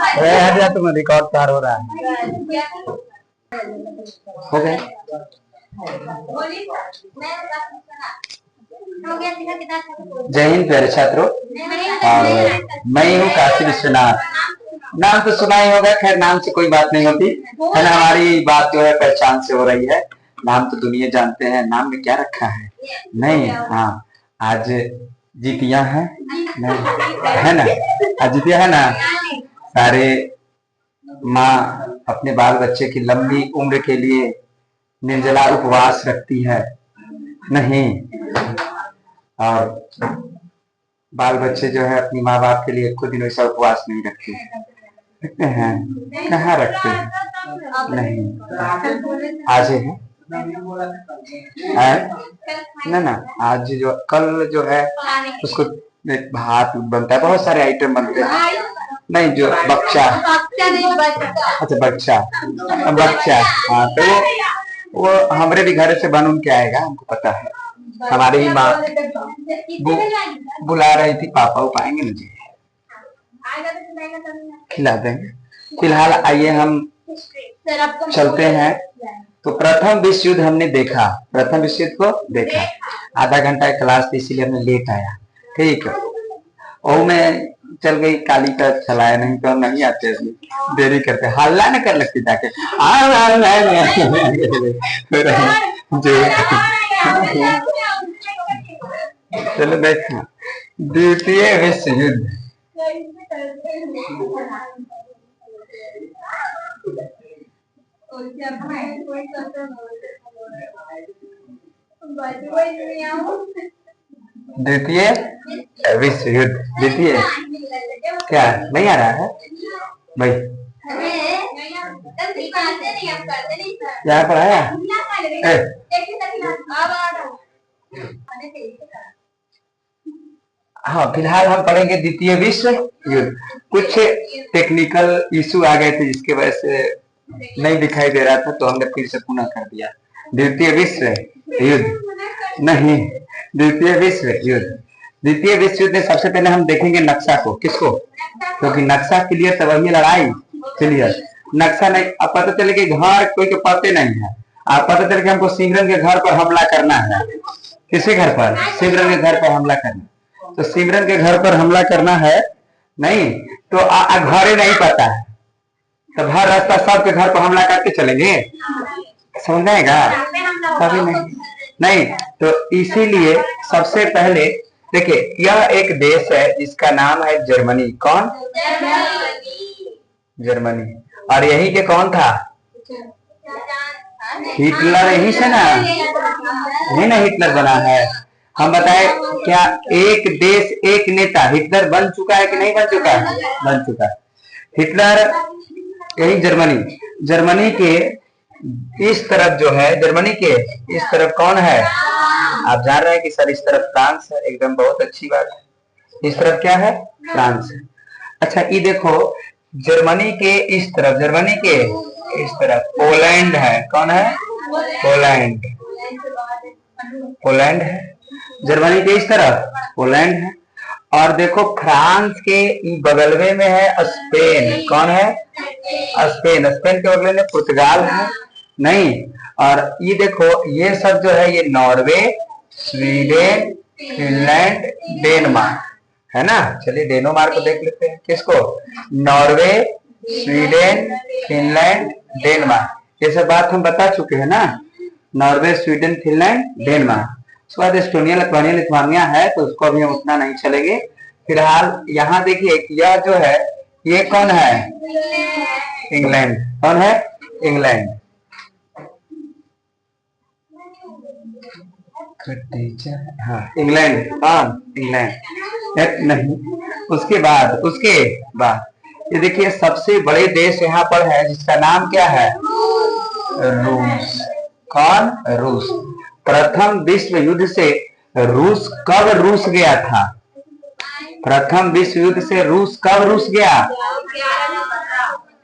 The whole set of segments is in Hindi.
हट जा, तुम रिकॉर्ड पार हो रहा है। हो गए। जय हिंद प्यारे छात्रों, और मैं हूँ काशी विश्वनाथ। नाम तो सुना ही होगा, खैर नाम से कोई बात नहीं होती है ना। हमारी बात जो है पहचान से हो रही है। नाम तो दुनिया जानते हैं, नाम में क्या रखा है नहीं। हाँ, आज जीतिया है नहीं है ना, आज जीतिया है ना। सारे माँ अपने बाल बच्चे की लंबी उम्र के लिए निर्जला उपवास रखती है नहीं, और बाल बच्चे जो है अपनी माँ बाप के लिए खुद ही वैसा उपवास नहीं रखते हैं। कहाँ रखते हैं? नहीं, आज है ना। आज जो कल जो है उसको भात बनता है, बहुत सारे आइटम बनते हैं। नहीं, जो बच्चा, अच्छा बच्चा, हाँ, तो वो हमारे भी घर से बन के आएगा, हमको पता है। हमारे ही माँ बुला रही थी, पापा पाएंगे ना जी, खिला देंगे। फिलहाल आइए हम चलते हैं। तो प्रथम विश्व युद्ध हमने देखा, प्रथम विश्व युद्ध को देखा। आधा घंटा क्लास थी, इसीलिए हमने लेट आया, ठीक है। और मैं चल गई, काली का चलाया, नहीं तो नहीं आते, देरी करते, हल्ला न कर लगती जाके। चलो देखना, द्वितीय विश्व युद्ध। द्वितीय विश्व युद्ध, द्वितीय क्या नहीं आ रहा है भाई? यहाँ पर आया। हाँ, फिलहाल हम पढ़ेंगे द्वितीय विश्व युद्ध। कुछ टेक्निकल इशू आ गए थे जिसकी वजह से नहीं दिखाई दे रहा था, तो हमने फिर से पुनः कर दिया। द्वितीय विश्व युद्ध नहीं, द्वितीय विश्व युद्ध। द्वितीय विश्व युद्ध में सबसे पहले हम देखेंगे नक्शा को। किसको? क्योंकि नक्शा क्लियर तब वही लड़ाई क्लियर। नक्शा नहीं, अब पता चले कि घर कोई के पते नहीं है, आप पता चले कि हमको सिमरन के घर पर हमला करना है। किसी घर पर? सिमरन के घर पर हमला करना। तो सिमरन के घर पर हमला करना है नहीं, तो घरे नहीं पता है, तो हर रास्ता सबके घर पर हमला करके चलेंगे, समझ आएगा? कभी नहीं। तो इसीलिए सबसे पहले देखिए, यह एक देश है जिसका नाम है जर्मनी। कौन? जर्मनी। और यही के कौन था? हिटलर। यही से ना, यही ना हिटलर बना है। हम बताए क्या एक देश एक नेता, हिटलर बन चुका है कि नहीं बन चुका है? बन चुका है हिटलर। यही जर्मनी। जर्मनी के इस तरफ जो है, जर्मनी के इस तरफ कौन है? आप जान रहे हैं कि सर इस तरफ फ्रांस है, एकदम बहुत अच्छी बात है। इस तरफ क्या है? फ्रांस है। अच्छा, ये देखो, जर्मनी के इस तरफ, जर्मनी के इस तरफ पोलैंड है। कौन है? पोलैंड। पोलैंड है। जर्मनी के इस तरफ पोलैंड है। और देखो, फ्रांस के बगल में है स्पेन। कौन है? स्पेन। स्पेन के बगल में पुर्तगाल है नहीं। और ये देखो, ये सब जो है ये नॉर्वे, स्वीडन, फिनलैंड, डेनमार्क है ना। चलिए डेनमार्क को देख लेते हैं। किसको? Norway, Sweden, Finland, Denmark. ये सब बात हम बता चुके हैं ना, नॉर्वे, स्वीडन, फिनलैंड, डेनमार्क। उसके बाद एस्टोनिया, लिथुआनिया, लिथुआनिया है, तो उसको अभी हम उतना नहीं चलेंगे। फिलहाल यहाँ देखिए, यह जो है ये कौन है? इंग्लैंड। कौन है? इंग्लैंड। हाँ, इंग्लैंड। कौन? इंग्लैंड नहीं। उसके बाद ये देखिए, सबसे बड़े देश यहाँ पर है जिसका नाम क्या है? रूस। कौन? रूस। प्रथम विश्व युद्ध से रूस कब रूस गया था? प्रथम विश्व युद्ध से रूस कब रूस गया?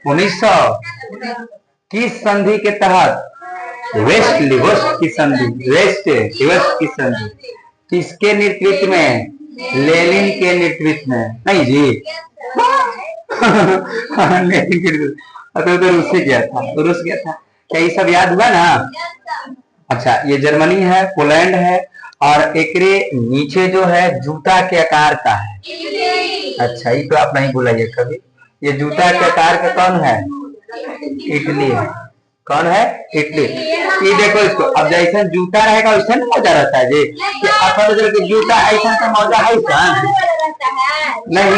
1900। किस संधि के तहत? वेस्ट की संधि। वेस्ट की संधि। किसके नेतृत्व में? लेनिन के नेतृत्व में। नहीं जी, तो रूस से गया था, तो रूस गया था। क्या ये सब याद हुआ ना? अच्छा, ये जर्मनी है, पोलैंड है, और एकरे नीचे जो है जूता के आकार का है। अच्छा, ये तो आप नहीं बुलाइए कभी। ये जूता के आकार का कौन है? इटली है। कौन है? इटली। ये देखो इसको, अब जैसा जूता रहेगा वैसा ना मौजा रहता है जी। कि जूता ऐसा तो मौजा है नहीं,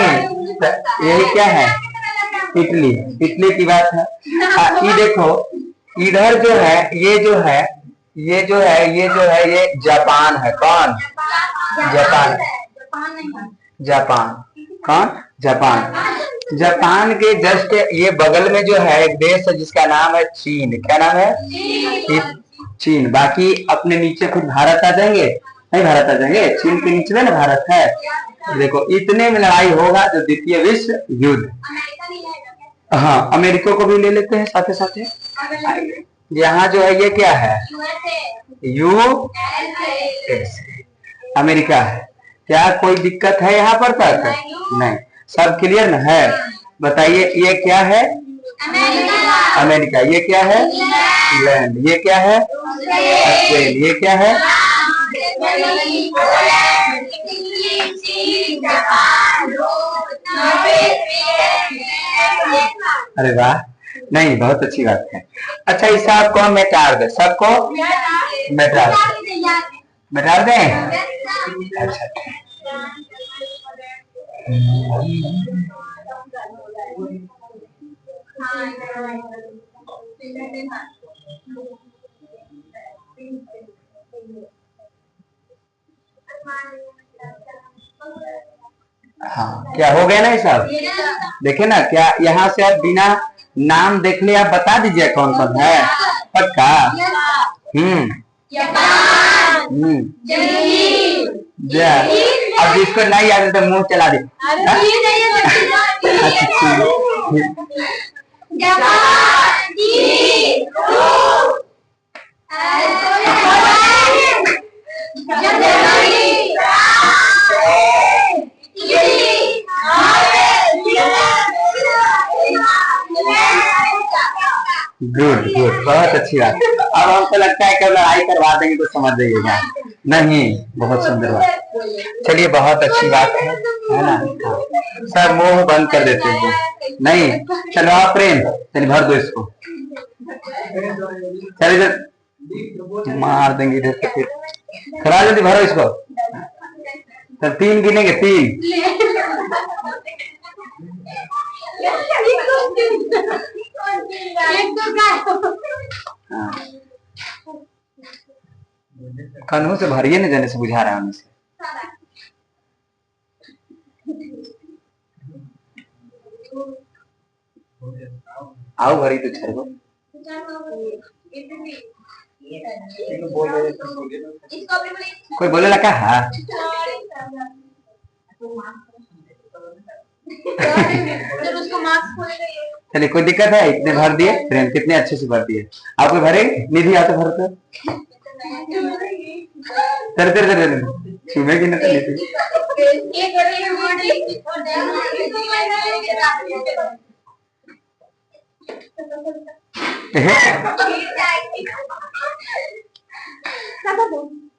यही क्या है? इटली। इटली की बात है। ये देखो, इधर जो है, ये जो है, ये जो है, ये जो है, ये जापान है। कौन? जापान। जापान। कौन? जापान। जापान के जस्ट ये बगल में जो है एक देश है जिसका नाम है चीन। क्या नाम है? चीन। बाकी अपने नीचे खुद भारत आ जाएंगे, नहीं भारत आ जाएंगे, चीन के नीचे ना भारत है। देखो, इतने में लड़ाई होगा जो द्वितीय विश्व युद्ध। हाँ, अमेरिका को भी ले लेते हैं साथे साथे। यहाँ जो है ये क्या है? अमेरिका है। क्या कोई दिक्कत है यहाँ पर तक? नहीं, सब क्लियर न है? बताइए, ये क्या है? अमेरिका। ये क्या है? इंग्लैंड। ये क्या है? ऑस्ट्रेलिया। ये क्या है? अरे वाह, नहीं, बहुत अच्छी बात है। अच्छा, इस सबको मिटा दे, सबको मिटा दे। अच्छा, हाँ, क्या हो गया ना ये सब? देखे ना, क्या यहाँ से आप बिना नाम देख ले आप बता दीजिए कौन कौन है? पक्का? अब जिसको नहीं याद तो मुंह चला दे। गुड गुड, बहुत अच्छी बात। अब हमको लगता है कि लड़ाई करवा देंगे तो समझ जाइएगा। नहीं, बहुत सुंदर बात। चलिए, बहुत अच्छी बात है ना? सब मुंह बंद कर देते हैं। नहीं, चलो आप प्रेम, चलिए भर दो इसको। चलिए, मार देंगे इधर से फिर। खड़ा जल्दी भरो इसको। तब 3 गिनेंगे, 3। कानून से भरिए न जाने से बुझा रहा है। आओ भरी तो छो। कोई बोले लगा? हाँ, चलिए, कोई दिक्कत है? इतने भर दिए प्रेम, कितने अच्छे से भर दिए। आपको भरे निधि आते भरते तेरे चुमेगी ना निधि।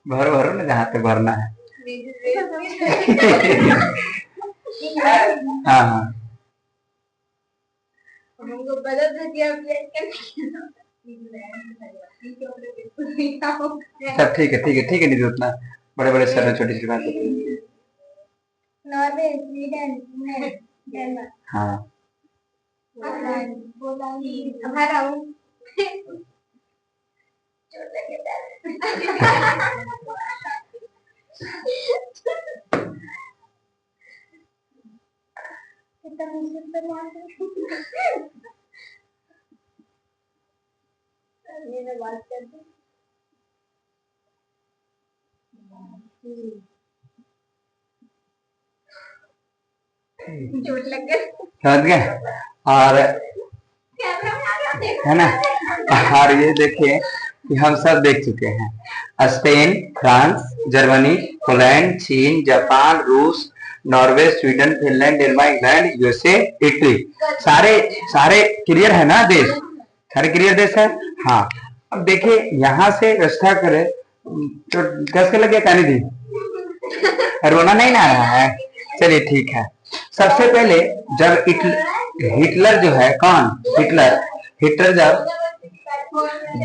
भरो भरो ना जहाँ तक भरना है। हाँ हाँ, सब ठीक है, ठीक है, ठीक है। नहीं उतना बड़े बड़े शहर में छोटी छोटी बात होती है। नॉर्वे, स्वीडन, हाँ, बात करते चोट लग गया। और है ना? और ये देखिए कि हम सब देख चुके हैं। स्पेन, फ्रांस, जर्मनी, पोलैंड, चीन, जापान, रूस, Norway, Sweden, Finland, Denmark, England, USA, Italy. सारे सारे क्लियर है ना देश, सारे क्लियर देश है। हाँ, अब देखिए यहां से व्यवस्था करें तो कैसे लगे कहने दी, रोना नहीं ना रहा है, चलिए ठीक है। सबसे पहले जब हिटलर जो है, कौन हिटलर, हिटलर जब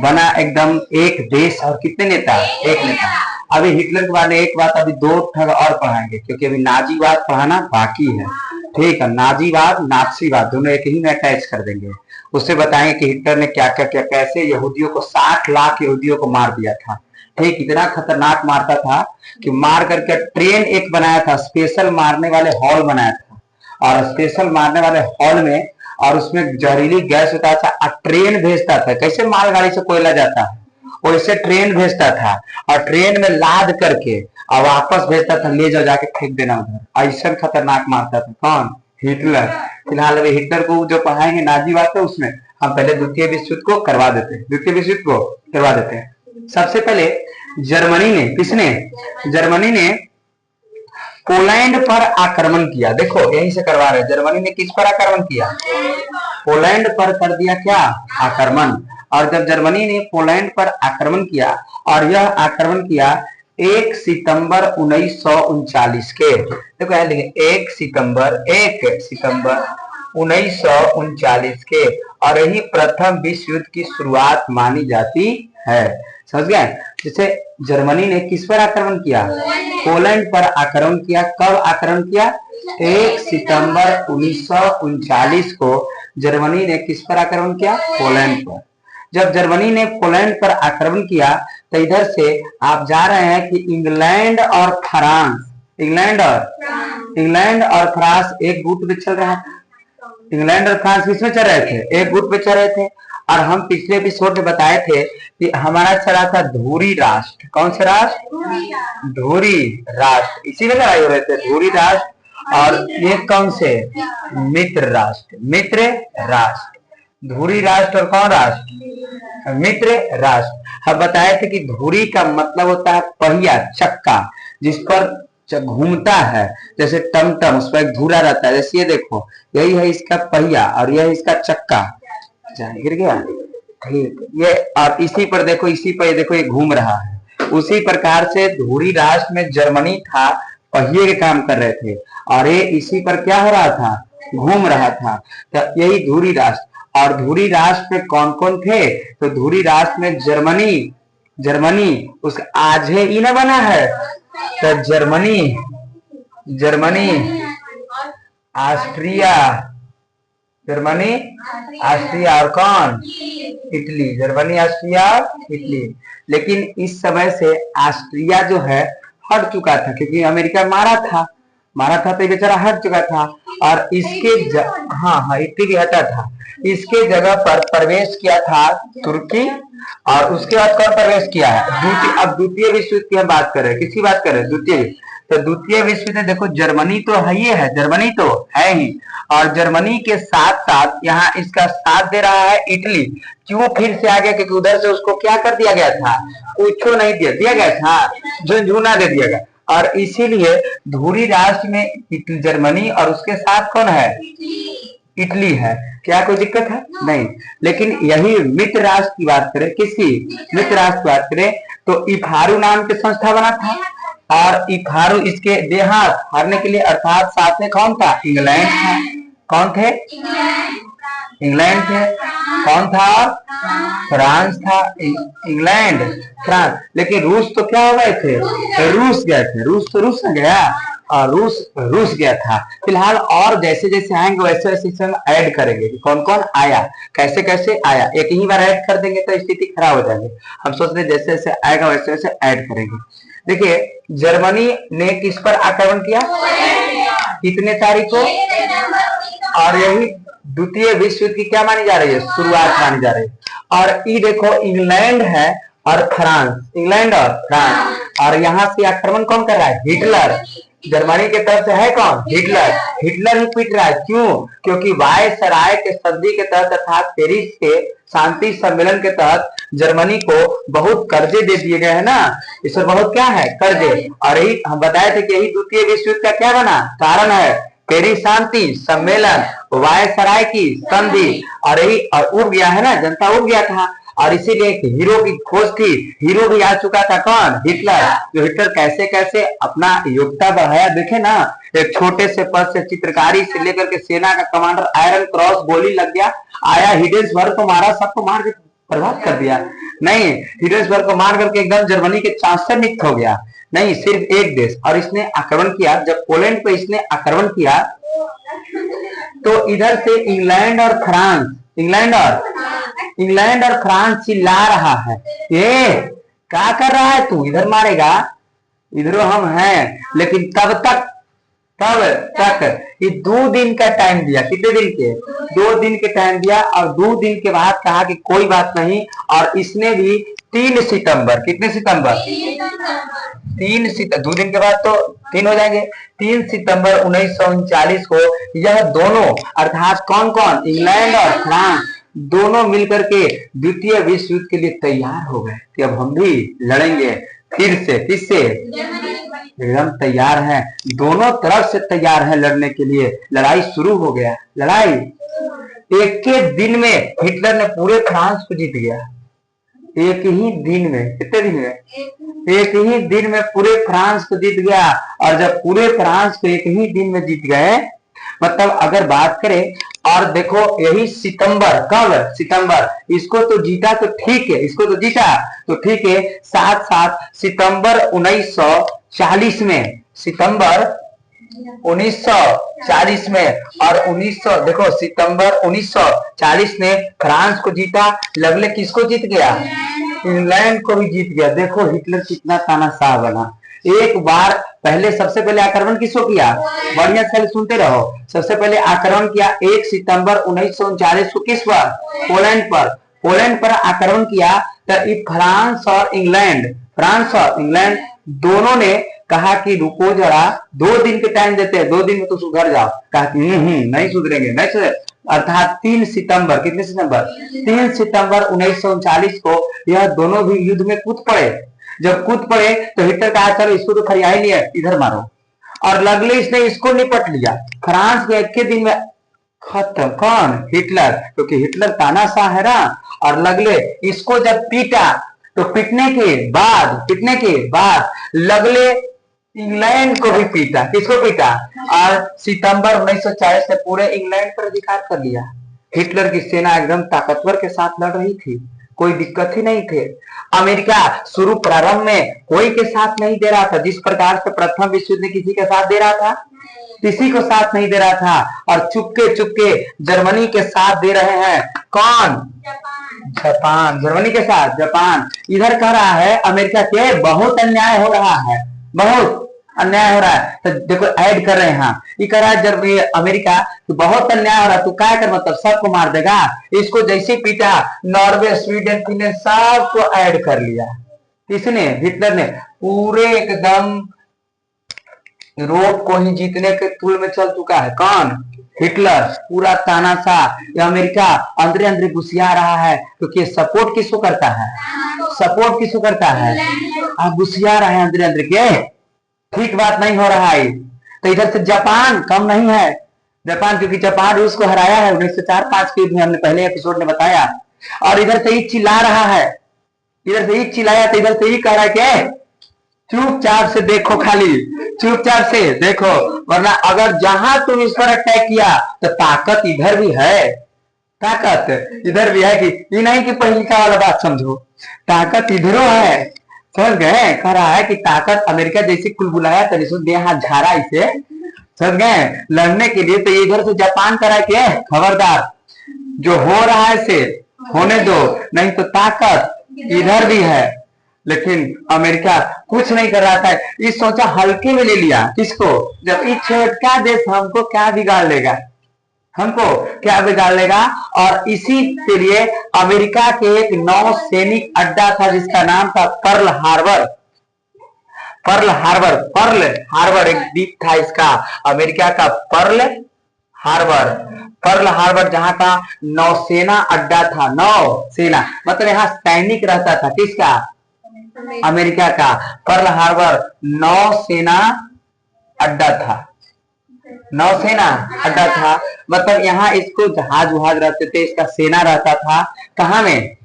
बना एकदम एक देश और कितने नेता, एक नेता। अभी हिटलर के बारे में एक बात अभी दो ठग और पढ़ाएंगे क्योंकि अभी नाजीवाद पढ़ाना बाकी है, ठीक है। नाजीवाद नाथसीवाद दोनों एक ही में अटैच कर देंगे। उससे बताएंगे कि हिटलर ने क्या क्या क्या कैसे यहूदियों को 60 लाख यहूदियों को मार दिया था, ठीक। इतना खतरनाक मारता था कि मार करके ट्रेन एक बनाया था, स्पेशल मारने वाले हॉल बनाया था, और स्पेशल मारने वाले हॉल में और उसमें जहरीली गैस होता था और ट्रेन भेजता था। कैसे मालगाड़ी से कोयला जाता है वैसे ट्रेन भेजता था और ट्रेन में लाद करके और वापस भेजता था, ले जाओ जाके फेंक देना उधर। ऐसा खतरनाक मारता था कौन, हिटलर। फिलहाल अभी हिटलर को जो पढ़ाएंगे नाजीवाद है उसमें हम पहले द्वितीय विश्व युद्ध को करवा देते हैं, द्वितीय विश्व युद्ध को करवा देते हैं। सबसे पहले जर्मनी ने, किसने, जर्मनी ने पोलैंड पर आक्रमण किया। देखो यहीं से करवा रहे, जर्मनी ने किस पर आक्रमण किया, पोलैंड पर कर दिया क्या, आक्रमण। और जब जर्मनी ने पोलैंड पर आक्रमण किया और यह आक्रमण किया 1 सितंबर 1939 के, देखो यहाँ लिखे 1 सितंबर 1939 के, और यही प्रथम विश्व युद्ध की शुरुआत मानी जाती है। समझ गए। जैसे जर्मनी ने किस पर आक्रमण किया, पोलैंड पर आक्रमण किया। कब आक्रमण किया, 1 सितंबर 1939 को जर्मनी ने किस पर आक्रमण किया, पोलैंड पर। जब जर्मनी ने पोलैंड पर आक्रमण किया तो इधर से आप जा रहे हैं कि इंग्लैंड और फ्रांस, इंग्लैंड और फ्रांस एक गुट में चल रहा था। इंग्लैंड और फ्रांस किसमें चल रहे थे, एक गुट में चल रहे थे। और हम पिछले एपिसोड में बताए थे कि हमारा चला था धुरी राष्ट्र। कौन से राष्ट्र, धुरी राष्ट्र, इसी में लड़ाई हो रहे थे, धुरी राष्ट्र। और ये कौन से, मित्र राष्ट्र, मित्र राष्ट्र। धुरी राष्ट्र और कौन राष्ट्र, मित्र राष्ट्र। हम बताए थे कि धुरी का मतलब होता है पहिया, चक्का, जिस पर घूमता है, जैसे टमटम उस पर एक धुरा रहता है। जैसे ये देखो, यही है इसका पहिया और यह इसका चक्का, गिर गया, ठीक। ये और इसी पर देखो, इसी पर देखो ये घूम रहा है। उसी प्रकार से धुरी राष्ट्र में जर्मनी था, पहिए के काम कर रहे थे, और ये इसी पर क्या हो रहा था, घूम रहा था। तो यही धुरी राष्ट्र। और धुरी राष्ट्र में कौन कौन थे, तो धुरी राष्ट्र में जर्मनी उसका आज है ई न बना है, तो जर्मनी ऑस्ट्रिया, और कौन, इटली। Germany, Austria, Italy. लेकिन इस समय से ऑस्ट्रिया जो है हट चुका था क्योंकि अमेरिका मारा था तो बेचारा हट चुका था। और इसके इटली भी हटा था। इसके जगह पर प्रवेश किया था तुर्की, और उसके बाद कौन प्रवेश किया है, अब द्वितीय विश्व युद्ध की हम बात कर रहे हैं, किसकी बात कर रहे हैं, द्वितीय। तो द्वितीय विश्व युद्ध देखो, जर्मनी तो है ही है, जर्मनी तो है ही, और जर्मनी के साथ साथ यहाँ इसका साथ दे रहा है इटली। क्यों फिर से आ गया, क्योंकि उधर से उसको क्या कर दिया गया था, कुछ नहीं दिया गया था, झुंझुना दे दिया गया। और इसीलिए धुरी राष्ट्र में जर्मनी और उसके साथ कौन है, इटली है। क्या कोई दिक्कत है, नहीं। लेकिन यही मित्र राष्ट्र की बात करें, किसकी, मित्र राष्ट्र की बात करें, तो इफारू नाम के संस्था बना था, और इफारू इसके देहात हारने के लिए, अर्थात साथ में कौन था, इंग्लैंड था। कौन थे, इंग्लैंड थे। कौन था, फ्रांस था। England, France. लेकिन रूस तो क्या हो गए थे, रूस गए थे। रूस तो रूस न गया, और रूस गया था। फिलहाल और जैसे जैसे आएंगे वैसे वैसे इसमें ऐड करेंगे कि कौन कौन आया, कैसे कैसे आया। एक ही बार ऐड कर देंगे तो स्थिति खराब हो जाएगी। हम सोच रहे जैसे जैसे आएगा वैसे वैसे ऐड करेंगे। देखिए जर्मनी ने किस पर आक्रमण किया, कितने तारीख को, और यही द्वितीय विश्व युद्ध की क्या मानी जा रही है, शुरुआत मानी जा रही है। और ये देखो इंग्लैंड है और फ्रांस, इंग्लैंड और फ्रांस, और यहाँ से आक्रमण कौन कर रहा है, हिटलर। जर्मनी के तरफ से है कौन? हिटलर। हिटलर ही पीट रहा है, क्यों? क्योंकि वायसराय के संधि के तहत अर्थात पेरिस के शांति सम्मेलन के तहत जर्मनी को बहुत कर्जे दे दिए गए हैं ना, इसमें बहुत क्या है? कर्जे। और यही हम बताए थे कि यही द्वितीय विश्व युद्ध का क्या बना? कारण है। पेरिस शांति सम्मेलन, वायसराय की संधि, और यही उड़ गया है ना, जनता उड़ गया था। और इसीलिए एक हीरो की खोज थी, हीरो भी आ चुका था कौन? हिटलर। जो हिटलर कैसे कैसे अपना योग्यता बढ़ाया, देखे ना, एक छोटे से पद से चित्रकारी से लेकर के सेना का कमांडर, आयरन क्रॉस गोली लग गया, आया हिडेन्सबर्ग को मारा, सबको मार के बर्बाद कर दिया। नहीं, हिडेन्सबर्ग को मार करके एकदम जर्मनी के चांसलर नियुक्त हो गया। नहीं, सिर्फ एक देश, और इसने आक्रमण किया। जब पोलैंड पे इसने आक्रमण किया तो इधर से इंग्लैंड और फ्रांस, इंग्लैंड और फ्रांस चिल्ला रहा है, ये क्या कर रहा है तू, इधर मारेगा, इधर हम हैं। लेकिन तब तक ये 2 दिन का टाइम दिया। कितने दिन के? 2 दिन के टाइम दिया, और 2 दिन के बाद कहा कि कोई बात नहीं। और इसने भी 3 सितंबर, कितने सितंबर? 3 सितंबर, 2 दिन के बाद तो 3 हो जाएंगे। 3 सितंबर 1939 को यह दोनों अर्थात कौन कौन? इंग्लैंड और फ्रांस दोनों मिलकर के द्वितीय विश्व युद्ध के लिए तैयार हो गए कि अब हम भी लड़ेंगे फिर से। किससे? एकदम तैयार हैं, दोनों तरफ से तैयार हैं लड़ने के लिए। लड़ाई शुरू हो गया। लड़ाई एक के दिन में हिटलर ने पूरे फ्रांस को जीत गया। एक ही दिन में, कितने दिन में? एक ही दिन में पूरे फ्रांस को जीत गया। और जब पूरे फ्रांस को एक ही दिन में जीत गए, मतलब अगर बात करें, और देखो यही सितंबर, कब? सितंबर, इसको तो जीता तो ठीक है, इसको तो जीता तो ठीक है। साथ साथ सितंबर 1940 में, सितंबर 1940 में, और 1900 देखो सितंबर 1940 में फ्रांस को जीता। लगले किसको जीत गया? इंग्लैंड को भी जीत गया। देखो हिटलर कितना तानाशाह बना। एक बार पहले, सबसे पहले आक्रमण किसको किया? बढ़िया से सुनते रहो। सबसे पहले आक्रमण किया 1 सितंबर 1939 को, किस पर? पोलैंड पर। पोलैंड पर आक्रमण किया तो फ्रांस और इंग्लैंड दोनों ने कहा कि रुको जरा, 2 दिन के टाइम देते हैं, 2 दिन में तो सुधर जाओ। कहा कि नहीं सुधरेंगे, नहीं सुधर। अर्थात 3 सितंबर, कितने सितंबर? 3 सितंबर 1939 को यह दोनों भी युद्ध में कूद पड़े। जब कूद पड़े तो हिटलर कहा चलो इसको तो खरिया ही लिया, इधर मारो। और लगले इसने इसको निपट लिया। फ्रांस के एक के दिन में खत्म। कौन? हिटलर, क्योंकि हिटलर तानाशाह है ना। और लगले इसको जब पीटा तो पीटने के बाद लगले इंग्लैंड को भी पीटा। किसको पीटा? और सितंबर 1940 में पूरे इंग्लैंड पर अधिकार कर लिया। हिटलर की सेना एकदम ताकतवर के साथ लड़ रही थी, कोई दिक्कत ही नहीं थे। अमेरिका शुरू प्रारंभ में कोई के साथ नहीं दे रहा था, जिस प्रकार से प्रथम विश्व युद्ध में किसी के साथ दे रहा था, किसी को साथ नहीं दे रहा था। और चुपके जर्मनी के साथ दे रहे हैं। कौन? जापान। जर्मनी के साथ जापान। इधर कह रहा है अमेरिका के बहुत अन्याय हो रहा है, बहुत अन्याय हो रहा है। तो देखो ऐड कर रहे हैं, ये कह रहा है जब अमेरिका तो बहुत अन्याय हो रहा है, तो क्या कर, मतलब सबको मार देगा। इसको जैसे पीटा, नॉर्वे, स्वीडन, फिनलैंड सबको ऐड कर लिया। किसने? हिटलर ने। पूरे एकदम यूरोप को ही जीतने के तुल में चल चुका है। कौन? हिटलर। पूरा तानाशाह। ये अमेरिका अंदर घुसिया रहा है, क्योंकि सपोर्ट किसको करता है? सपोर्ट किसको करता है? आप घुसिया रहे हैं अंदर के, ठीक बात नहीं हो रहा है। तो इधर से जापान कम नहीं है। जापान, क्योंकि जापान रूस को हराया है 1904-5 के युद्ध में, हमने पहले एपिसोड में बताया। और इधर से ही चिल्ला रहा है, इधर से ही चिल्लाया तो इधर से ही कह रहा है कि चुपचाप से देखो, खाली चुपचाप से देखो, वरना अगर जहां तुम इस पर अटैक किया तो ताकत इधर भी है। ताकत इधर भी है, कि ये नहीं कि पहलिका वाला बात समझो, ताकत इधरों है। समझ गए? कह रहा है कि ताकत अमेरिका जैसे कुलबुलाया तरीके हाथ झाड़ा इसे, समझ गए, लड़ने के लिए। तो ये इधर से जापान करा के खबरदार, जो हो रहा है से होने दो, नहीं तो ताकत इधर भी है। लेकिन अमेरिका कुछ नहीं कर रहा था, ये सोचा हल्के में ले लिया। किसको? जब ये छोटा देश हमको क्या बिगाड़ लेगा, हमको क्या बिगाड़ लेगा। और इसी के लिए अमेरिका के एक नौ सैनिक अड्डा था जिसका नाम था Pearl Harbor. Pearl Harbor, Pearl Harbor एक द्वीप था इसका, अमेरिका का पर्ल हार्बर। पर्ल हार्बर जहां का नौसेना अड्डा था, नौसेना मतलब यहाँ सैनिक रहता था, किसका? अमेरिका का। पर्ल हार्बर नौसेना अड्डा था, नौसेना अड्डा था, मतलब यहाँ इसको जहाज वहाज रहते थे, इसका सेना रहता था। कहाँ में?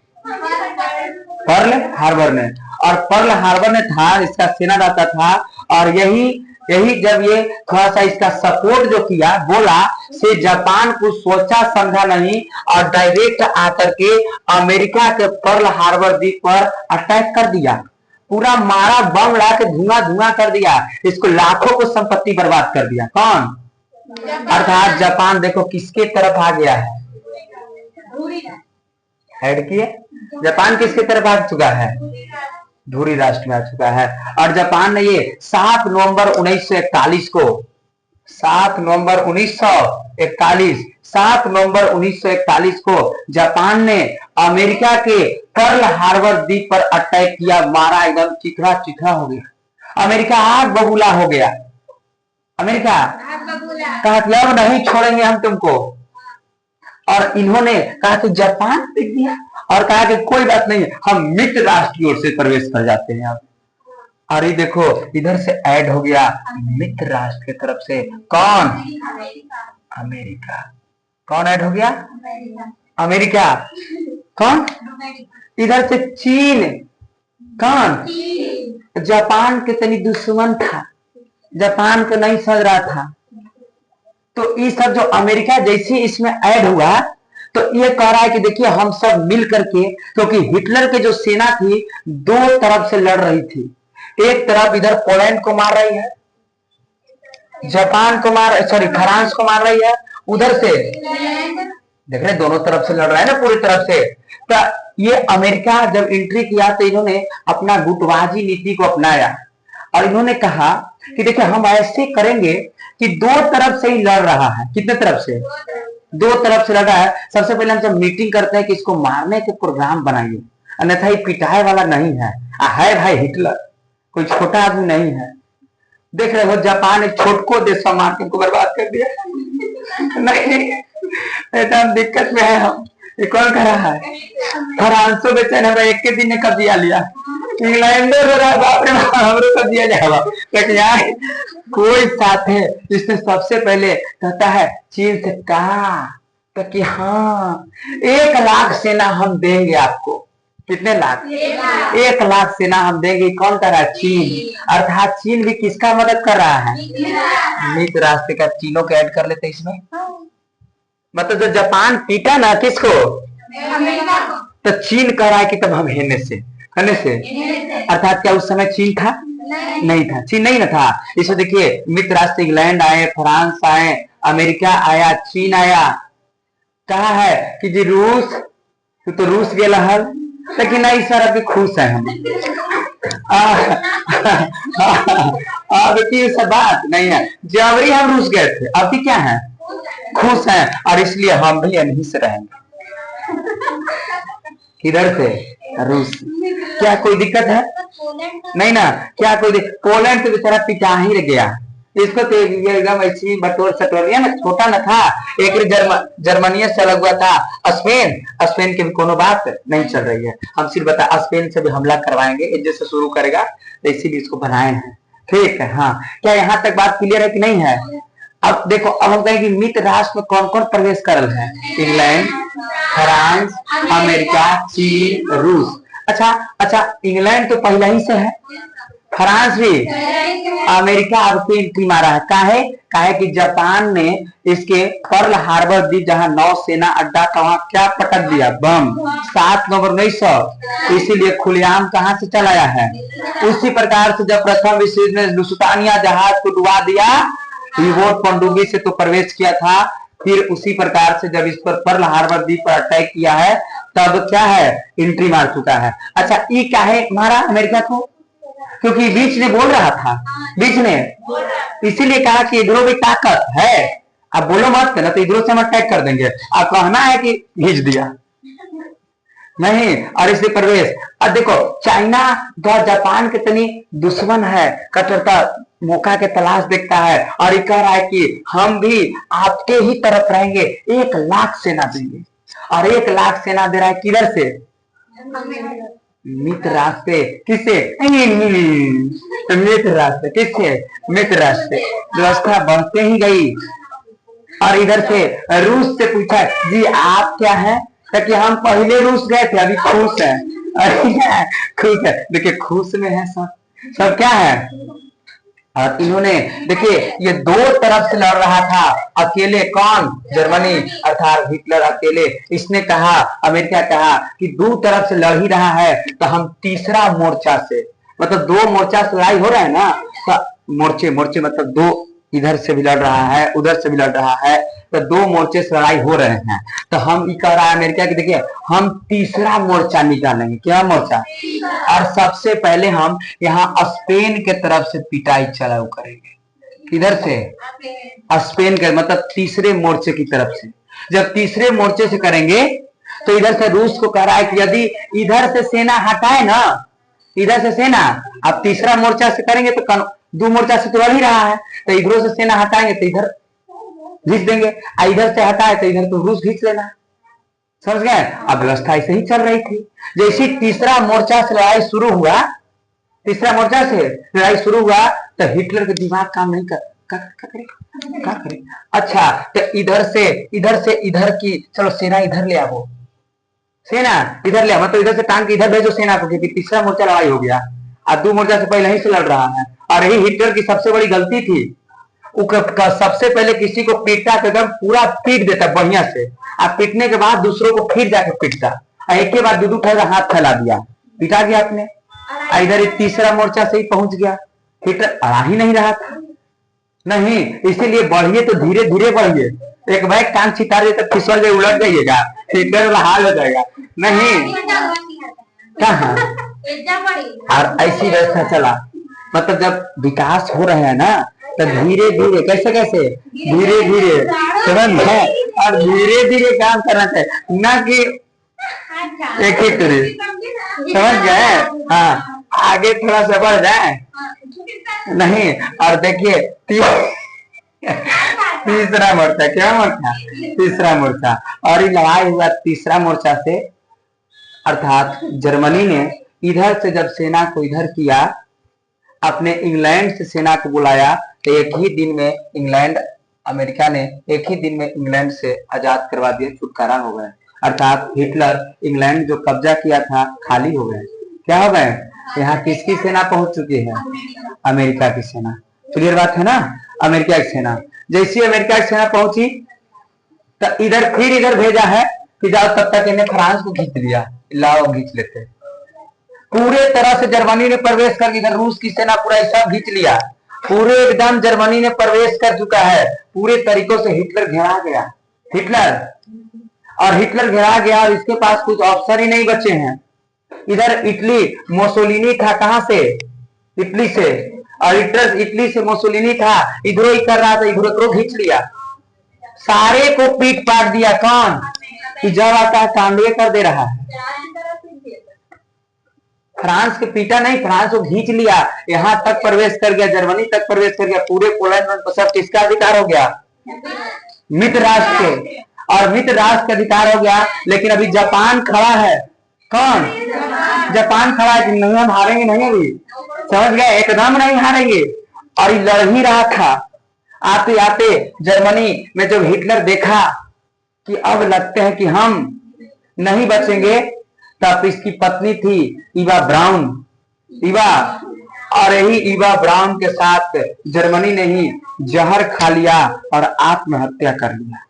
पर्ल हार्बर में। और पर्ल हार्बर में था, इसका सेना रहता था। और यही यही जब ये थोड़ा सा इसका सपोर्ट जो किया, बोला से जापान को सोचा समझा नहीं और डायरेक्ट आकर के अमेरिका के पर्ल हार्बर द्वीप पर अटैक कर दिया, पूरा मारा, बम ला के धुआं धुआं कर दिया, इसको लाखों को संपत्ति बर्बाद कर दिया। कौन? अर्थात जापान देखो किसके तरफ आ गया है, ऐड किए, जापान किसके तरफ आ चुका है? धुरी राष्ट्र में आ चुका है। और जापान ने ये 7 नवंबर 1941 को, 7 नवंबर 1941, 7 नवंबर 1941 को जापान ने अमेरिका के पर्ल हार्बर द्वीप पर अटैक किया, मारा, एकदम चिथड़ा चिथड़ा हो गया, अमेरिका आग बबूला हो गया। अमेरिका कहा कि अब नहीं छोड़ेंगे हम तुमको। और इन्होंने कहा कि जापान देख दिया और कहा कि कोई बात नहीं, हम मित्र राष्ट्र की ओर से प्रवेश कर जाते हैं। अब और ये देखो इधर से ऐड हो गया मित्र राष्ट्र की तरफ से, कौन? अमेरिका। कौन ऐड हो गया? अमेरिका। कौन? इधर से चीन। कौन? जापान के तनी दुश्मन था, जापान को नहीं समझ रहा था, तो ये सब जो अमेरिका जैसे इसमें ऐड हुआ, तो ये कह रहा है कि देखिए हम सब मिल करके, क्योंकि हिटलर के जो सेना थी दो तरफ से लड़ रही थी, एक तरफ इधर पोलैंड को मार रही है, जापान को फ्रांस को मार रही है, उधर से देख रहे दोनों तरफ से लड़ रहा है ना, पूरी तरफ से। तो ये अमेरिका जब एंट्री किया तो इन्होंने अपना गुटबाजी नीति को अपनाया और इन्होंने कहा कि देखिए हम ऐसे करेंगे कि दो तरफ से ही लड़ रहा है। कितने तरफ से? दो तरफ से लड़ रहा है। सबसे पहले हम जब मीटिंग करते हैं कि इसको मारने के प्रोग्राम बनाइए, अन्यथा ये पिटाए वाला नहीं है, भाई हिटलर कोई छोटा आदमी नहीं है। देख रहे हो जापान एक छोटको देश मार के बर्बाद कर दिया। नहीं एकदम दिक्कत में है हम। ये कौन कर रहा है? फ्रांसो बेचैन है, एक के दिन ने कब्जा लिया, इंग्लैंड हो रहा है, बाप रे बाप हमरो कर दिया जाएगा। लेकिन यार कोई साथ है, इसने सबसे पहले कहता है चीन से कहा तो कि हाँ 1 लाख सेना हम देंगे आपको। कितने लाख? 1 लाख सेना हम देंगे। कौन कर रहा है? चीन। अर्थात चीन भी किसका मदद कर रहा है? मित्र राष्ट्र का। चीनों को ऐड कर लेते इसमें। मतलब जो जापान पीटा ना किसको? अमेरिका को। तो चीन कह रहा है कि तब हम हेने से अर्थात क्या उस समय चीन था? नहीं था, चीन नहीं ना था। इसमें देखिए मित्र राष्ट्र इंग्लैंड आए, फ्रांस आए, अमेरिका आया, चीन आया। कहा है कि जी रूस, तो रूस गेला हल, लेकिन नहीं सर अभी खुश है हम। अभी सब बात नहीं है, जबरी हम रूस गए थे, अभी क्या है? खुश हैं, और इसलिए हम भी यहीं से रहेंगे। किधर से? रूस। क्या कोई दिक्कत है? नहीं ना। क्या कोई पोलैंड तो बेचारा पिटा ही गया, इसको तो एकदम ऐसी बटोर सटोर लिया ना, छोटा न था। एक जर्मनी से अलग हुआ था, स्पेन की भी कोनो बात नहीं चल रही है। हम सिर्फ बता स्पेन से भी हमला करवाएंगे, जैसे शुरू करेगा तो इसीलिए इसको बनाए हैं। ठीक है, हाँ। क्या यहाँ तक बात क्लियर है कि नहीं है? अब देखो, अब हम कहेंगे मित्र राष्ट्र में कौन कौन प्रवेश कर रहे हैं? इंग्लैंड, फ्रांस, अमेरिका, चीन, रूस। अच्छा, इंग्लैंड तो पहले ही से है, फ्रांस भी, अमेरिका अब एंट्री मारा है। काहे कि जापान ने इसके पर्ल हार्बर द्वीप जहां नौसेना अड्डा था वहां क्या पटक दिया? बम। 7 नवंबर 1900। इसीलिए खुलेआम कहां से चलाया है? उसी प्रकार से जब प्रथम विश्व युद्ध में लुसतानिया जहाज को डुबा दिया, यूबोट पनडुब्बी से तो प्रवेश किया था, फिर उसी प्रकार से जब इस पर पर्ल हार्बर द्वीप पर अटैक किया है तब क्या है? एंट्री मार चुका है। अच्छा, ये क्या है मारा अमेरिका को? क्योंकि बीच ने बोल रहा था, बीच ने इसीलिए कहा कि इधरों भी ताकत है, अब बोलो मत ना तो इधरों से हम अटैक कर देंगे। अब कहना है कि भेज दिया, नहीं, और इसे प्रवेश। अब देखो चाइना जो जापान के तनी दुश्मन है, कट्टरता मौका के तलाश देखता है और ये कह रहा है कि हम भी आपके ही तरफ रहेंगे, 1 लाख सेना देंगे। और 1 लाख सेना दे रहा है किधर से? मित्र राष्ट्र से। किससे? मित्र राष्ट्र। किससे? मित्र राष्ट्र से। व्यवस्था बढ़ते ही गई और इधर से रूस से पूछा जी आप क्या है, ताकि हम पहले रूस गए थे, अभी खुश है। खुश है, देखिए खुश में है सब, सब क्या है। और इन्होंने देखिए ये 2 तरफ से लड़ रहा था, अकेले कौन? जर्मनी अर्थात हिटलर अकेले। इसने कहा, अमेरिका कहा कि 2 तरफ से लड़ ही रहा है तो हम तीसरा मोर्चा से, मतलब 2 मोर्चा से लड़ाई हो रहा है ना, तो मोर्चे मतलब 2, इधर से भी लड़ रहा है उधर से भी लड़ रहा है, तो 2 मोर्चे से लड़ाई हो रहे हैं। तो हम ये कह रहा है अमेरिका की, देखिए हम तीसरा मोर्चा निकालेंगे। क्या मोर्चा? और सबसे पहले हम यहाँ स्पेन के तरफ से पिटाई चलाऊ करेंगे। इधर से स्पेन के मतलब तीसरे मोर्चे की तरफ से। जब तीसरे मोर्चे से करेंगे तो इधर से रूस को कह रहा है कि यदि इधर से सेना हटाए ना, इधर से सेना, अब तीसरा मोर्चा से करेंगे तो 2 मोर्चा से तो लड़ ही रहा है, तो इधरों से सेना हटाएंगे तो इधर घींच देंगे, इधर से हटाए तो इधर तो रूस घींच लेना। समझ गए? अब व्यवस्था ऐसे ही चल रही थी। जैसे तीसरा मोर्चा से लड़ाई शुरू हुआ, तीसरा मोर्चा से लड़ाई शुरू हुआ तो हिटलर का दिमाग काम नहीं क्या करे। अच्छा तो इधर से इधर की चलो सेना इधर ले आओ, सेना इधर ले आओ, मतलब इधर से टांग के इधर भेजो सेना को, क्योंकि तीसरा मोर्चा लड़ाई हो गया और 2 मोर्चा से पहले ही से लड़ रहा है। और यही हिटलर की सबसे बड़ी गलती थी, सबसे पहले किसी को पीटता तो एकदम पूरा पीट देता बढ़िया से, आप पीटने के बाद दूसरों को फिर जाके पीटता, एक के बाद 2 ठहरा हाथ फैला दिया, पिटा गया आपने। इधर तीसरा मोर्चा से ही पहुंच गया, हिटलर आ ही नहीं रहा था। नहीं, इसीलिए बढ़िए तो धीरे धीरे बढ़िए, एक बैग टांग छिता दे तो फिसल जाए, उलट जाइएगा, हिटलर वाला हाल हो जाएगा। नहीं कहाँ, और ऐसी व्यवस्था चला। मतलब जब विकास हो रहे हैं ना तो धीरे धीरे कैसे धीरे धीरे समझ में, और धीरे धीरे काम करना चाहिए, ना कि एक ही तरह। समझ गए? हाँ, आगे थोड़ा सा बढ़ जाए। नहीं, और देखिए तीसरा मोर्चा, क्या मोर्चा? तीसरा मोर्चा। और ये लड़ाई हुआ तीसरा मोर्चा से, अर्थात जर्मनी ने इधर से जब सेना को इधर किया, अपने इंग्लैंड से सेना को बुलाया, तो एक ही दिन में इंग्लैंड, अमेरिका ने एक ही दिन में इंग्लैंड से आजाद करवा दिया, छुटकारा हो गए। अर्थात हिटलर इंग्लैंड जो कब्जा किया था खाली हो गए। क्या हो गए? यहाँ किसकी सेना पहुंच चुकी है? अमेरिका की सेना। क्लियर बात है ना? अमेरिका की सेना, जैसी अमेरिका की सेना पहुंची तो इधर फिर इधर भेजा है कि जाओ, तब तक इन्हें फ्रांस को खींच लिया, लाओ खींच लेते। पूरे तरह से जर्मनी ने प्रवेश कर, इधर रूस की सेना पूरा हिसाब खींच लिया, पूरे एकदम जर्मनी ने प्रवेश कर चुका है, पूरे तरीकों से हिटलर घेरा गया। हिटलर घेरा गया और इसके पास कुछ ऑप्शन ही नहीं बचे हैं। इधर इटली मोसोलिनी था, कहां से? इटली से, और इटली से मोसोलिनी था, इधरों ही कर रहा था, इधरों खींच लिया, सारे को पीट पाट दिया। कौन? कि जब आता है कांडे कर दे रहा है। फ्रांस के पीटा नहीं, फ्रांस को खींच लिया, यहां तक प्रवेश कर गया, जर्मनी तक प्रवेश कर गया, पूरे पोलैंड में सब किसका अधिकार हो गया? मित्र राष्ट्र के, और मित्र राष्ट्र का अधिकार हो गया। लेकिन अभी जापान खड़ा है। कौन? जापान खड़ा है कि नहीं हम हारेंगे नहीं, अभी समझ गए, एकदम नहीं हारेंगे। और ये लड़ ही रहा था। आते आते जर्मनी में जब हिटलर देखा कि अब लगते हैं कि हम नहीं बचेंगे, तब इसकी पत्नी थी ईवा ब्राउन, और यही ईवा ब्राउन के साथ जर्मनी ने ही जहर खा लिया और आत्महत्या कर लिया।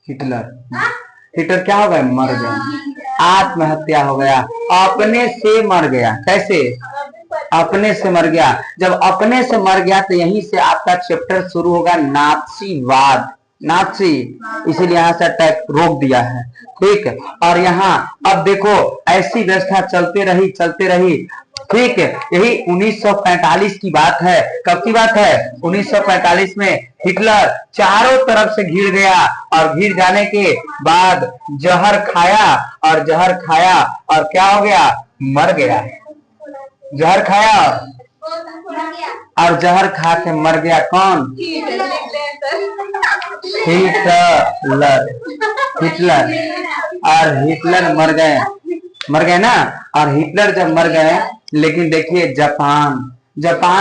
हिटलर क्या हो गया? मर गया, आत्महत्या हो गया, अपने से मर गया। कैसे? अपने से मर गया। जब अपने से मर गया तो यहीं से आपका चैप्टर शुरू होगा, नाथसीवाद। नाची, इसीलिए यहाँ से अटैक रोक दिया है। ठीक है, और यहाँ अब देखो ऐसी व्यवस्था चलते रही। ठीक है, यही 1945 की बात है। कब की बात है? 1945 में हिटलर चारों तरफ से घिर गया और घिर जाने के बाद जहर खाया और क्या हो गया? मर गया। जहर खाया और जहर खा के मर गया। कौन? हिटलर। और हिटलर मर गए ना। और हिटलर जब मर गए, लेकिन देखिए जापान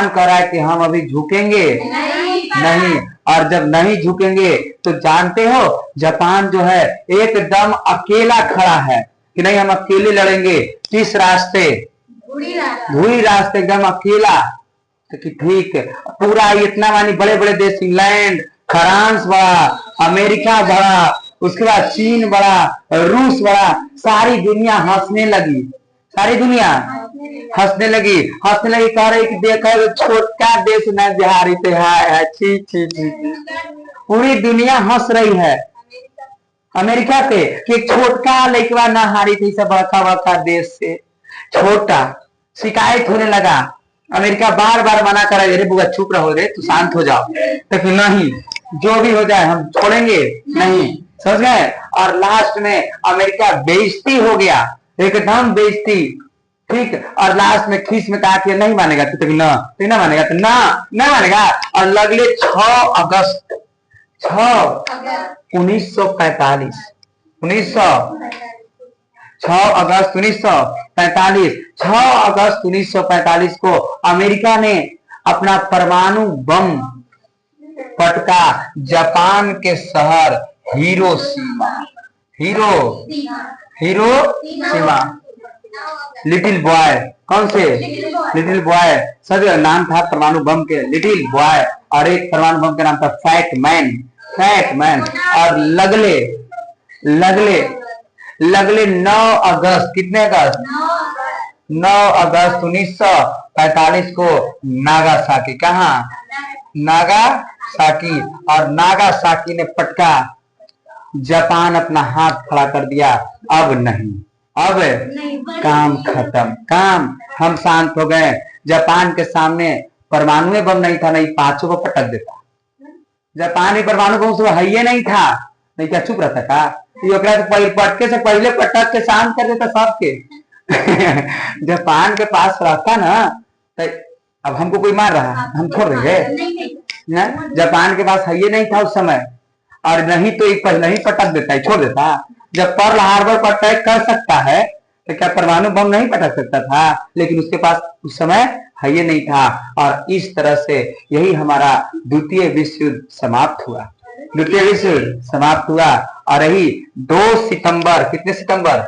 कह रहा है कि हम अभी झुकेंगे नहीं। और जब नहीं झुकेंगे तो जानते हो जापान जो है एकदम अकेला खड़ा है कि नहीं हम अकेले लड़ेंगे। किस रास्ते? भूरी रास्ते, एकदम अकेला। तो कि ठीक है, पूरा इतना मानी बड़े बड़े देश, इंग्लैंड, फ्रांस बड़ा, अमेरिका बड़ा, उसके बाद चीन बड़ा, रूस बड़ा, सारी दुनिया हंसने लगी। सारी दुनिया हंसने लगी कह रही कि देखा छोटा देश न बिहारी पे है। छी छी छी। पूरी दुनिया हंस रही है अमेरिका पे कि एक छोटा लड़का ना हारी थी सब बड़का देश से। छोटा शिकायत होने लगा। अमेरिका बार बार मना करा, अरे बुआ चुप रहो रे, तू शांत हो जाओ। तो फिर नहीं, जो भी हो जाए हम छोड़ेंगे नहीं, समझ गए। और लास्ट में अमेरिका बेइज्जती हो गया, एकदम बेइज्जती। ठीक, और लास्ट में खीस में कहा कि नहीं मानेगा तो ना मानेगा तो ना मानेगा। और लगले 6 अगस्त 1945 6 अगस्त 1945 को अमेरिका ने अपना परमाणु बम पटका जापान के शहर हिरोशिमा। Little boy. कौन से? Little boy. सब नाम था परमाणु बम के, लिटिल बॉय। और एक परमाणु बम का नाम था फैट मैन। और लगले 9 अगस्त, कितने अगस्त? 9 अगस्त 1945 को नागासाकी। कहा? नागासाकी। और नागासाकी ने पटका, जापान अपना हाथ खड़ा कर दिया। अब नहीं, अब काम खत्म, हम शांत हो गए। जापान के सामने परमाणु बम नहीं था, नहीं 5 को पटक देता। जापानी परमाणु बम से है नहीं था, नहीं क्या चुप रहता था? पटके से पहले पटक के शांत कर देता सबके। जापान के पास रहता ना तो अब हमको कोई मार रहा है, हम छोड़ देंगे? जापान के पास है नहीं था उस समय, और नहीं तो एक पहले ही पटक देता है, छोड़ देता। जब पर्ल हार्बर पर अटैक कर सकता है तो क्या परमाणु बम नहीं पटक सकता था? लेकिन उसके पास उस समय है ये नहीं था। और इस तरह से यही हमारा द्वितीय विश्व युद्ध समाप्त हुआ। और यही 2 सितंबर, कितने सितंबर?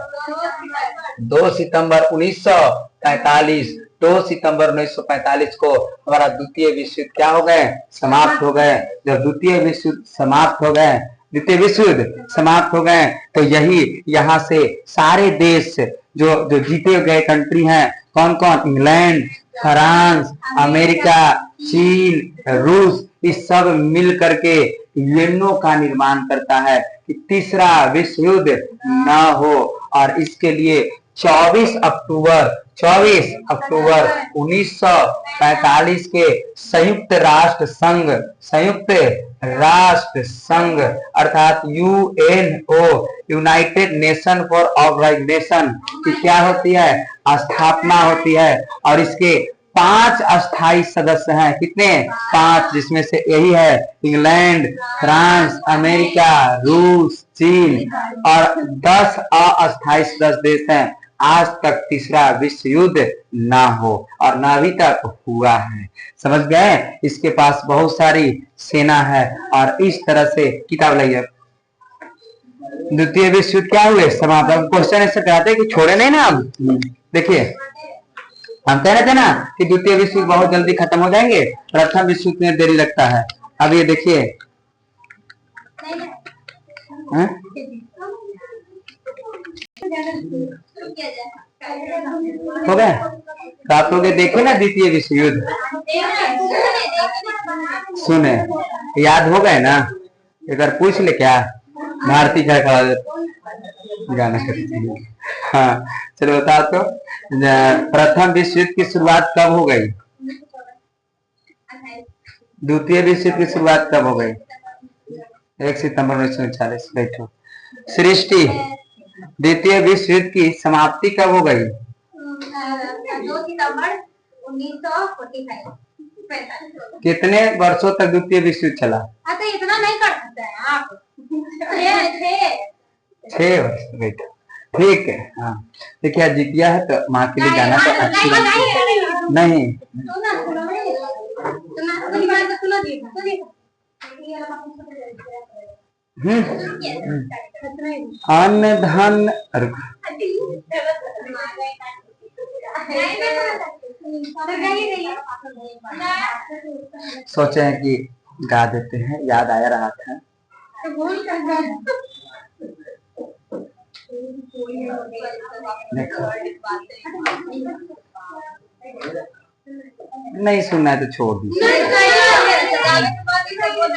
2 सितंबर 1945 2 सितंबर 1945 को हमारा द्वितीय विश्व युद्ध क्या हो गए? समाप्त हो गए। जब द्वितीय विश्व युद्ध समाप्त हो गए तो यही यहाँ से सारे देश जो जीते गए कंट्री हैं, कौन कौन? इंग्लैंड, फ्रांस, अमेरिका, चीन, रूस, इस सब मिल करके यूएनओ का निर्माण करता है कि तीसरा विश्व युद्ध न हो। और इसके लिए 24 अक्टूबर 1945 के संयुक्त राष्ट्र संघ अर्थात UNO, united nation for organisation की क्या होती है? स्थापना होती है। और इसके 5 अस्थायी सदस्य हैं। कितने? 5, जिसमें से यही है इंग्लैंड, फ्रांस, अमेरिका, रूस, चीन, और 10 अस्थायी सदस्य देश हैं। आज तक तीसरा विश्व युद्ध ना हो और ना अभी तक हुआ है, समझ गए। इसके पास बहुत सारी सेना है। और इस तरह से किताब लाइए, द्वितीय विश्व युद्ध क्या हुए? समाप्त। क्वेश्चन ऐसे कराते कि छोड़े नहीं ना। अब देखिए, हम कह रहे थे ना कि द्वितीय विश्व युद्ध बहुत जल्दी खत्म हो जाएंगे, प्रथम विश्व युद्ध में देरी लगता है। अब ये देखिए, हो गए तो आप लोग देखे ना द्वितीय विश्व युद्ध, सुने, याद हो गए ना? एक बार पूछ ले क्या भारती का खड़ा गाना करती है। हाँ चलो बताओ तो, प्रथम विश्व युद्ध की शुरुआत कब हो गई? द्वितीय विश्व युद्ध की शुरुआत कब हो गई? 1 सितंबर 1939। बैठो। सृष्टि, द्वितीय विश्व युद्ध की समाप्ति कब हो गई? 2 सितंबर 1945। कितने वर्षों तक द्वितीय विश्व युद्ध चला? हाँ तो इतना नहीं कर सकते हैं आप। 6 वर्ष। बेटा ठीक है। हाँ देखिए जितिया है तो माँ के लिए गाना तो अच्छी नहीं। अन्न धन सोचे हैं कि गा देते हैं, याद आया रहा था। देखो नहीं सुनना है तो छोड़ दीजिए।